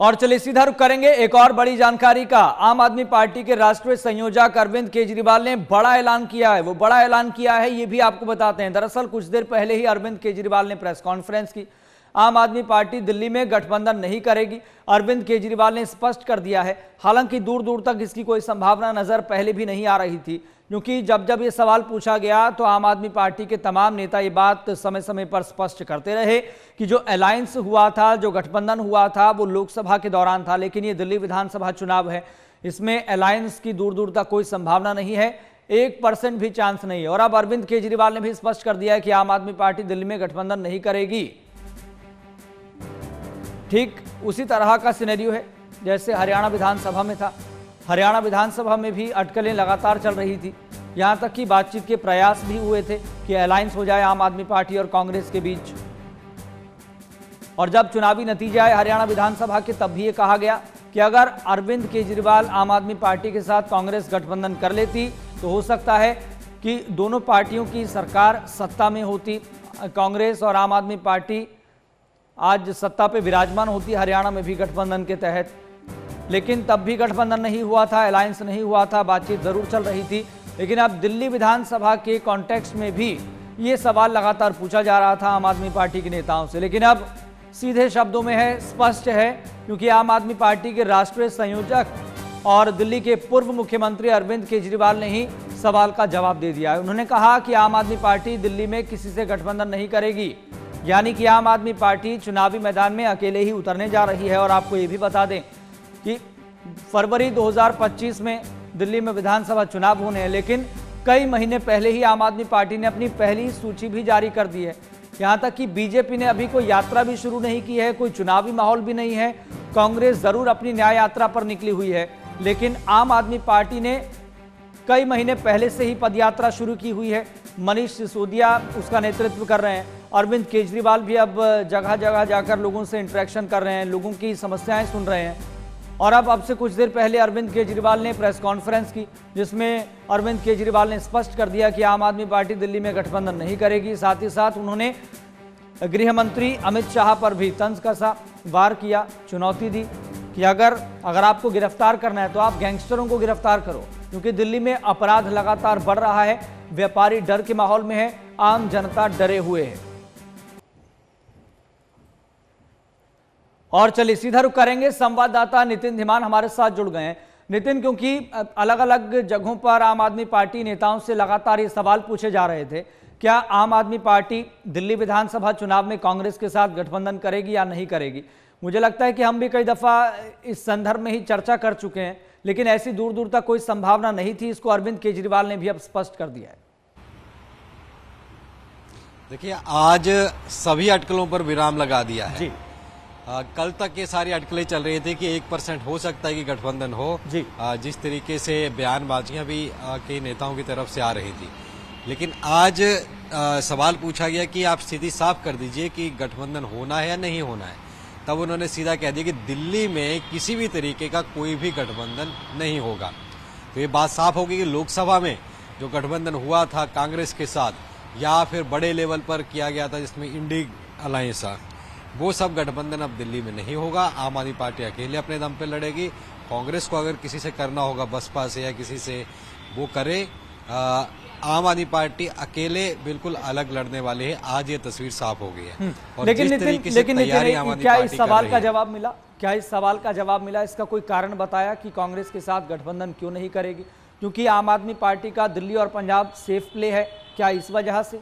और चलिए सीधा रुख करेंगे एक और बड़ी जानकारी का। आम आदमी पार्टी के राष्ट्रीय संयोजक अरविंद केजरीवाल ने बड़ा ऐलान किया है। वो बड़ा ऐलान किया है ये भी आपको बताते हैं। दरअसल कुछ देर पहले ही अरविंद केजरीवाल ने प्रेस कॉन्फ्रेंस की। आम आदमी पार्टी दिल्ली में गठबंधन नहीं करेगी, अरविंद केजरीवाल ने स्पष्ट कर दिया है। हालांकि दूर दूर तक इसकी कोई संभावना नजर पहले भी नहीं आ रही थी, क्योंकि जब जब ये सवाल पूछा गया तो आम आदमी पार्टी के तमाम नेता ये बात समय समय पर स्पष्ट करते रहे कि जो अलायंस हुआ था, जो गठबंधन हुआ था, वो लोकसभा के दौरान था, लेकिन ये दिल्ली विधानसभा चुनाव है, इसमें अलायंस की दूर दूर तक कोई संभावना नहीं है, 1% भी चांस नहीं है। और अब अरविंद केजरीवाल ने भी स्पष्ट कर दिया है कि आम आदमी पार्टी दिल्ली में गठबंधन नहीं करेगी। ठीक उसी तरह का सिनेरियो है जैसे हरियाणा विधानसभा में था। हरियाणा विधानसभा में भी अटकलें लगातार चल रही थी, यहां तक कि बातचीत के प्रयास भी हुए थे कि अलायंस हो जाए आम आदमी पार्टी और कांग्रेस के बीच। और जब चुनावी नतीजे आए हरियाणा विधानसभा के, तब भी ये कहा गया कि अगर अरविंद केजरीवाल आम आदमी पार्टी के साथ कांग्रेस गठबंधन कर लेती तो हो सकता है कि दोनों पार्टियों की सरकार सत्ता में होती, कांग्रेस और आम आदमी पार्टी आज सत्ता पे विराजमान होती हरियाणा में भी गठबंधन के तहत। लेकिन तब भी गठबंधन नहीं हुआ था, अलायंस नहीं हुआ था, बातचीत जरूर चल रही थी। लेकिन अब दिल्ली विधानसभा के कॉन्टेक्स्ट में भी ये सवाल लगातार पूछा जा रहा था आम आदमी पार्टी के नेताओं से, लेकिन अब सीधे शब्दों में है, स्पष्ट है, क्योंकि आम आदमी पार्टी के राष्ट्रीय संयोजक और दिल्ली के पूर्व मुख्यमंत्री अरविंद केजरीवाल ने ही सवाल का जवाब दे दिया है। उन्होंने कहा कि आम आदमी पार्टी दिल्ली में किसी से गठबंधन नहीं करेगी, यानी कि आम आदमी पार्टी चुनावी मैदान में अकेले ही उतरने जा रही है। और आपको ये भी बता दें कि फरवरी 2025 में दिल्ली में विधानसभा चुनाव होने हैं, लेकिन कई महीने पहले ही आम आदमी पार्टी ने अपनी पहली सूची भी जारी कर दी है। यहां तक कि बीजेपी ने अभी कोई यात्रा भी शुरू नहीं की है, कोई चुनावी माहौल भी नहीं है। कांग्रेस जरूर अपनी न्याय यात्रा पर निकली हुई है, लेकिन आम आदमी पार्टी ने कई महीने पहले से ही पदयात्रा शुरू की हुई है। मनीष सिसोदिया उसका नेतृत्व कर रहे हैं। अरविंद केजरीवाल भी अब जगह जगह जाकर लोगों से इंटरेक्शन कर रहे हैं, लोगों की समस्याएं सुन रहे हैं। और अब से कुछ देर पहले अरविंद केजरीवाल ने प्रेस कॉन्फ्रेंस की, जिसमें अरविंद केजरीवाल ने स्पष्ट कर दिया कि आम आदमी पार्टी दिल्ली में गठबंधन नहीं करेगी। साथ ही साथ उन्होंने गृह मंत्री अमित शाह पर भी तंज कसा, वार किया, चुनौती दी कि अगर आपको गिरफ्तार करना है तो आप गैंगस्टरों को गिरफ्तार करो, क्योंकि दिल्ली में अपराध लगातार बढ़ रहा है, व्यापारी डर के माहौल में है, आम जनता डरे हुए है। और चलिए सीधा रुख करेंगे, संवाददाता नितिन धीमान हमारे साथ जुड़ गए हैं। नितिन, क्योंकि अलग अलग जगहों पर आम आदमी पार्टी नेताओं से लगातार ये सवाल पूछे जा रहे थे, क्या आम आदमी पार्टी दिल्ली विधानसभा चुनाव में कांग्रेस के साथ गठबंधन करेगी या नहीं करेगी? मुझे लगता है कि हम भी कई दफा इस संदर्भ में ही चर्चा कर चुके हैं, लेकिन ऐसी दूर दूर तक कोई संभावना नहीं थी। इसको अरविंद केजरीवाल ने भी अब स्पष्ट कर दिया है। देखिए, आज सभी अटकलों पर विराम लगा दिया है जी। कल तक ये सारी अटकलें चल रही थी कि 1% हो सकता है कि गठबंधन हो जी। जिस तरीके से बयानबाजियां भी के नेताओं की तरफ से आ रही थी, लेकिन आज सवाल पूछा गया कि आप स्थिति साफ कर दीजिए कि गठबंधन होना है या नहीं होना है। तब उन्होंने सीधा कह दिया कि दिल्ली में किसी भी तरीके का कोई भी गठबंधन नहीं होगा। तो ये बात साफ होगी कि लोकसभा में जो गठबंधन हुआ था कांग्रेस के साथ या फिर बड़े लेवल पर किया गया था जिसमें इंडी अलायंस, वो सब गठबंधन अब दिल्ली में नहीं होगा। आम आदमी पार्टी अकेले अपने दम पे लड़ेगी। कांग्रेस को अगर किसी से करना होगा, बसपा से या किसी से, वो करे। आम आदमी पार्टी अकेले बिल्कुल अलग लड़ने वाली है। आज ये तस्वीर साफ हो गई है। और लेकिन जिस तरीके से तैयारी आम आदमी क्या पार्टी इस सवाल कर का रही है, जवाब मिला? क्या इस सवाल का जवाब मिला? इसका कोई कारण बताया कि कांग्रेस के साथ गठबंधन क्यों नहीं करेगी? क्योंकि आम आदमी पार्टी का दिल्ली और पंजाब सेफ प्ले है, क्या इस वजह से?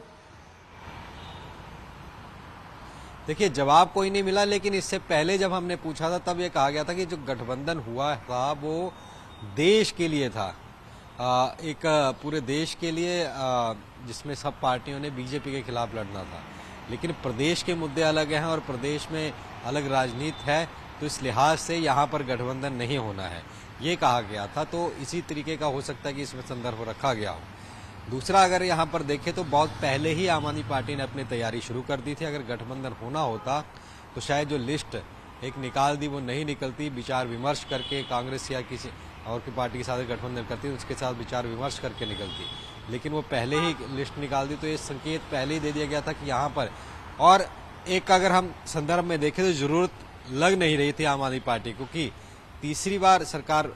देखिए, जवाब कोई नहीं मिला, लेकिन इससे पहले जब हमने पूछा था तब ये कहा गया था कि जो गठबंधन हुआ था वो देश के लिए था, एक पूरे देश के लिए, जिसमें सब पार्टियों ने बीजेपी के खिलाफ लड़ना था। लेकिन प्रदेश के मुद्दे अलग हैं और प्रदेश में अलग राजनीति है, तो इस लिहाज से यहाँ पर गठबंधन नहीं होना है, ये कहा गया था। तो इसी तरीके का हो सकता है कि इसमें संदर्भ रखा गया हो। दूसरा, अगर यहाँ पर देखें तो बहुत पहले ही आम आदमी पार्टी ने अपनी तैयारी शुरू कर दी थी। अगर गठबंधन होना होता तो शायद जो लिस्ट एक निकाल दी वो नहीं निकलती, विचार विमर्श करके कांग्रेस या किसी और की पार्टी के साथ गठबंधन करती तो उसके साथ विचार विमर्श करके निकलती, लेकिन वो पहले ही लिस्ट निकाल दी। तो ये संकेत पहले ही दे दिया गया था कि यहाँ पर, और एक अगर हम संदर्भ में देखें तो जरूरत लग नहीं रही थी आम आदमी पार्टी को, कि तीसरी बार सरकार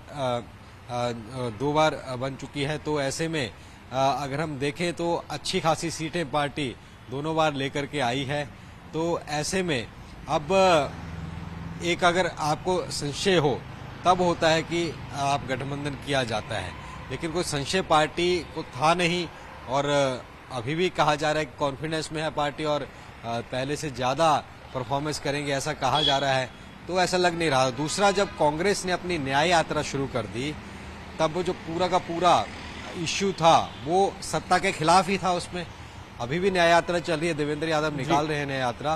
2 बार बन चुकी है, तो ऐसे में अगर हम देखें तो अच्छी खासी सीटें पार्टी दोनों बार लेकर के आई है। तो ऐसे में अब एक अगर आपको संशय हो तब होता है कि आप गठबंधन किया जाता है, लेकिन कोई संशय पार्टी को था नहीं, और अभी भी कहा जा रहा है कि कॉन्फिडेंस में है पार्टी और पहले से ज्यादा परफॉर्मेंस करेंगे ऐसा कहा जा रहा है, तो ऐसा लग नहीं रहा। दूसरा, जब कांग्रेस ने अपनी न्याय यात्रा शुरू कर दी तब वो जो पूरा का पूरा इश्यू था वो सत्ता के खिलाफ ही था। उसमें अभी भी न्याय यात्रा चल रही है, देवेंद्र यादव निकाल रहे हैं न्याय यात्रा,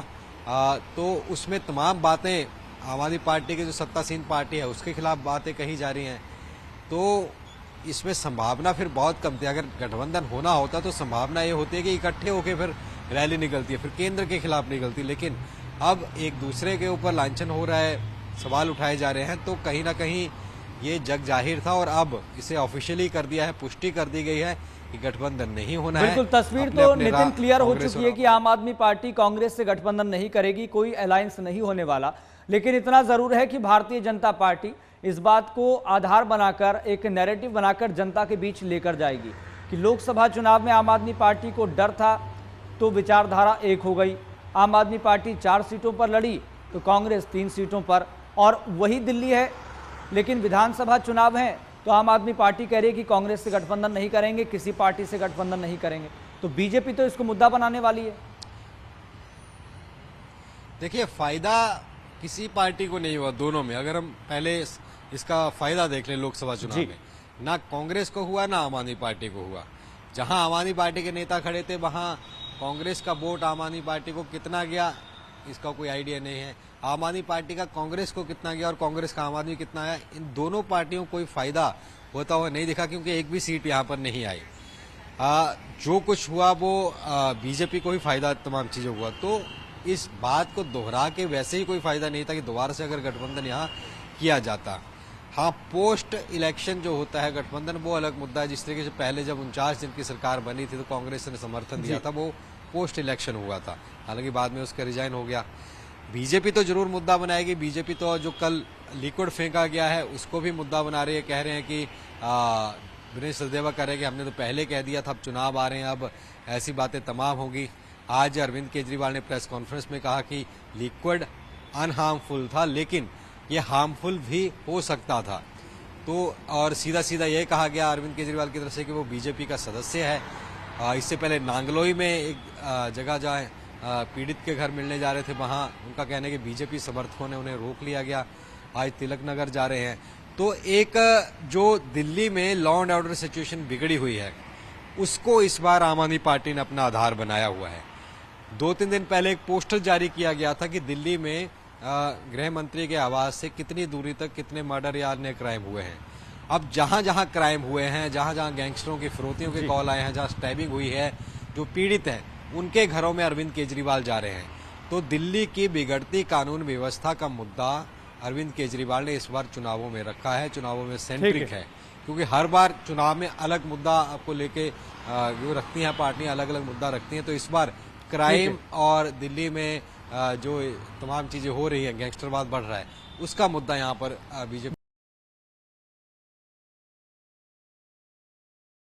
तो उसमें तमाम बातें आम आदमी पार्टी की जो सत्तासीन पार्टी है उसके खिलाफ बातें कही जा रही हैं। तो इसमें संभावना फिर बहुत कम थी। अगर गठबंधन होना होता तो संभावना ये होती है कि इकट्ठे होकर फिर रैली निकलती है, फिर केंद्र के खिलाफ निकलती, लेकिन अब एक दूसरे के ऊपर लांछन हो रहा है, सवाल उठाए जा रहे हैं, तो कहीं ना कहीं ये जग जाहिर था और अब इसे ऑफिशियली कर दिया है, पुष्टि कर दी गई है कि गठबंधन नहीं होना है। बिल्कुल, तस्वीर तो नितिन क्लियर हो चुकी है कि आम आदमी पार्टी कांग्रेस से गठबंधन नहीं करेगी, कोई अलायंस नहीं होने वाला। लेकिन इतना जरूर है कि भारतीय जनता पार्टी इस बात को आधार बनाकर, एक नैरेटिव बनाकर जनता के बीच लेकर जाएगी कि लोकसभा चुनाव में आम आदमी पार्टी को डर था तो विचारधारा एक हो गई। आम आदमी पार्टी 4 सीटों पर लड़ी तो कांग्रेस 3 सीटों पर, और वही दिल्ली है। लेकिन विधानसभा चुनाव है तो आम आदमी पार्टी कह रही है कि कांग्रेस से गठबंधन नहीं करेंगे, किसी पार्टी से गठबंधन नहीं करेंगे। तो बीजेपी तो इसको मुद्दा बनाने वाली है। देखिए, फायदा किसी पार्टी को नहीं हुआ दोनों में। अगर हम पहले इसका फायदा देख लें, लोकसभा चुनाव में ना कांग्रेस को हुआ ना आम आदमी पार्टी को हुआ। जहां आम आदमी पार्टी के नेता खड़े थे वहां कांग्रेस का वोट आम आदमी पार्टी को कितना गया इसका कोई आइडिया नहीं है। आम आदमी पार्टी का कांग्रेस को कितना गया और कांग्रेस का आम आदमी कितना आया, इन दोनों पार्टियों को कोई फायदा होता हुआ नहीं दिखा, क्योंकि एक भी सीट यहाँ पर नहीं आई। जो कुछ हुआ वो बीजेपी को ही फायदा तमाम चीजों हुआ। तो इस बात को दोहरा के वैसे ही कोई फायदा नहीं था कि दोबारा से अगर गठबंधन यहाँ किया जाता। हाँ, पोस्ट इलेक्शन जो होता है गठबंधन वो अलग मुद्दा है। जिस तरीके से पहले जब 49 दिन की सरकार बनी थी तो कांग्रेस ने समर्थन दिया था, वो पोस्ट इलेक्शन हुआ था, हालांकि बाद में उसका रिजाइन हो गया। बीजेपी तो जरूर मुद्दा बनाएगी। बीजेपी तो जो कल लिक्विड फेंका गया है उसको भी मुद्दा बना रही है। कह रहे हैं कि विनय सचदेवा कह रहे हैं कि हमने तो पहले कह दिया था, अब चुनाव आ रहे हैं, अब ऐसी बातें तमाम होगी। आज अरविंद केजरीवाल ने प्रेस कॉन्फ्रेंस में कहा कि लिक्विड अनहार्मफुल था, लेकिन ये हार्मफुल भी हो सकता था। तो और सीधा सीधा ये कहा गया अरविंद केजरीवाल की तरफ से कि वो बीजेपी का सदस्य है। इससे पहले नांगलोई में एक जगह जहाँ पीड़ित के घर मिलने जा रहे थे, वहाँ उनका कहना है कि बीजेपी समर्थकों ने उन्हें रोक लिया गया। आज तिलक नगर जा रहे हैं। तो एक जो दिल्ली में लॉ एंड ऑर्डर सिचुएशन बिगड़ी हुई है उसको इस बार आम आदमी पार्टी ने अपना आधार बनाया हुआ है। 2-3 दिन पहले एक पोस्टर जारी किया गया था कि दिल्ली में गृह मंत्री के आवास से कितनी दूरी तक कितने मर्डर या अन्य क्राइम हुए हैं। अब जहां जहां क्राइम हुए हैं, जहां जहां गैंगस्टरों की फिरौतियों के कॉल आए हैं, जहां स्टैबिंग हुई है, जो पीड़ित हैं उनके घरों में अरविंद केजरीवाल जा रहे हैं। तो दिल्ली की बिगड़ती कानून व्यवस्था का मुद्दा अरविंद केजरीवाल ने इस बार चुनावों में रखा है, चुनावों में सेंट्रिक है, क्योंकि हर बार चुनाव में अलग मुद्दा आपको लेके जो रखती हैं पार्टियां, अलग अलग मुद्दा रखती हैं। तो इस बार क्राइम और दिल्ली में जो तमाम चीजें हो रही है, गैंगस्टरवाद बढ़ रहा है, उसका मुद्दा यहाँ पर बीजेपी